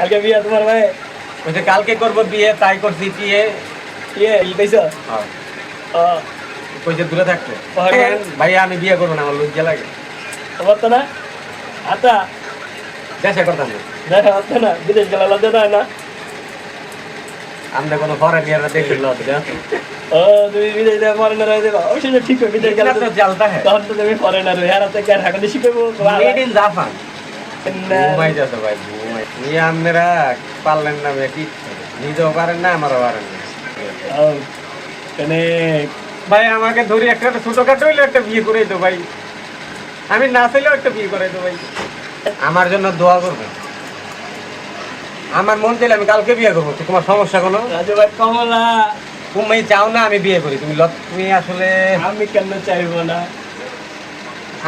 কালকে বিয়ে তোমার ভাই? বলছে কালকে করবো বিয়ে, তাই করছি বিয়ে। কইছো? কইছে দূরে থাকতে। পাহাড় ভাই আমি বিয়ে করবো না, আমার লজ্জা লাগে। তোমার তো না আতা দেশে করতাম না। দেখা হচ্ছে না, বিদেশ গেলে লজ্জা দেয় না? আমরা কোনো ফরেনিয়াররা দেখে লজ্জা। ও তুমি বিদেশ দেওয়া ফরেনার হয়ে যাবা, অবশ্যই ঠিক হবে। বিদেশ গেলে তো জালতা হ্যাঁ। তখন তো তুমি ফরেনার হয়ে আর থেকে ঢাকা দিয়ে শিখাবো। Made in Japan. ঘুমাই যাচ্ছে ভাই, ঘুমাই। আপনারা পারলেন না কি? নিজেও পারেন না, আমারও পারেন না। ভাই আমাকে ধরি একটা ছোটখাটো হইলে একটা বিয়ে করে দিত ভাই। আমি না চাইলেও একটা বিয়ে করে দিত ভাই। আমার জন্য দোয়া করবে। আমার মন চাইলে আমি কালকে বিয়ে করবো, তোমার সমস্যা কোনো? রাজু ভাই কমলা, তুমি চাও না আমি বিয়ে করি, তুমি আসলে আমি কেন চাইবো না?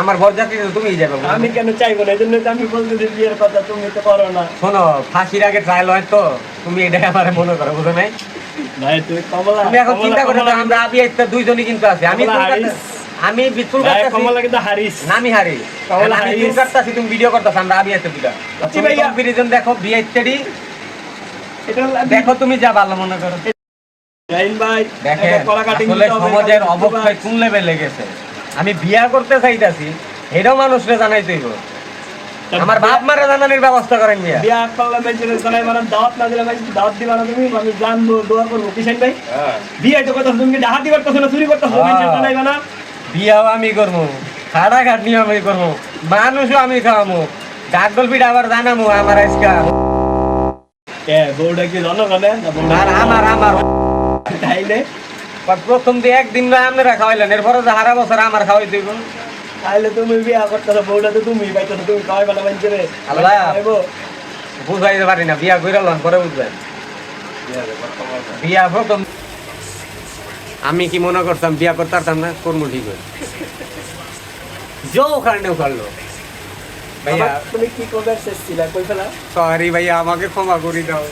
আমার বরযাত্রী তুমিই যাবে। আমি কেন চাইবো না? এই জন্য তো আমি বলতেছি বিয়ের কথা, তুমি তো করো না। শোনো, ফাঁসির আগে ট্রায়াল হয় তো, তুমি এটাই আমার মনে করো, বুঝো নাই? ভাই তুমি কমলা, তুমি এখন চিন্তা করো, আমরা আবি একটা দুইজনই কিন্তু আছে। আমি বিচুল কাটতাছি, কমলা কিন্তু হারিস নামি হারি। কমলা আমি হারিস। বিচুল কাটতাছি, তুমি ভিডিও করতাছ, আমরা আবি একটা দুইটা। আচ্ছা ভাইয়া। কম্পিটিশন দেখো, বিয়ে ইত্যাদি এটা দেখো, তুমি যা ভালো মনে করো। জাহিন ভাই দেখেন একটা কলা কাটিং আসলে দিতে হবে, সমাজের কালকে অবক্ষয় কোন লেভেলে গেছে। আমি বিয়া করতে চাইতাছি, এটাও মানুষরে জানাই তৈব। আমার বাপ মারা জানানোর ব্যবস্থা করেন মিয়া। বিয়া করলে মেনশন জানাই মানে দাওয়াত না দিলে দাওয়াত দিবা না তুমি, আমি জানবো দোয়া করবো। কিষান ভাই বিয়ে তো কথা তুমি ডাহাতি করতেছো না, চুরি করতেছো, মেনশন জানাইবা না? বিয়াও আমি করবো, খাড়া খাটনিও আমি করবো, মানুষও আমি খাওয়াবো, ডাকডল পিঠা আবার জানাবো আমার আজকা। বউটা কি জনগণে না বউটা আর আমার তাইলে? প্রথম দিয়ে একদিন না আপনারা খাওয়াইলেন, এরপরে যে হারা বছর আমার খাওয়াই দিব। তাইলে তুমি বিয়া করতেছো, বউটা তো তুমি পাইতেছো, তুমি খাওয়াইবা না মেনশনে? আল্লাহ বুঝাইতে পারি না, বিয়া করে লন পরে বুঝবেন। বিয়া প্রথম আমি কি মনে করতাম বিয়া করতে পারতাম না, করবো ঠিক হয়। জো কারণেও করলো ভাইয়া। তুমি কি করবে শেষ ছিল কই ফেলা? সরি ভাইয়া, আমাকে ক্ষমা করে দাও।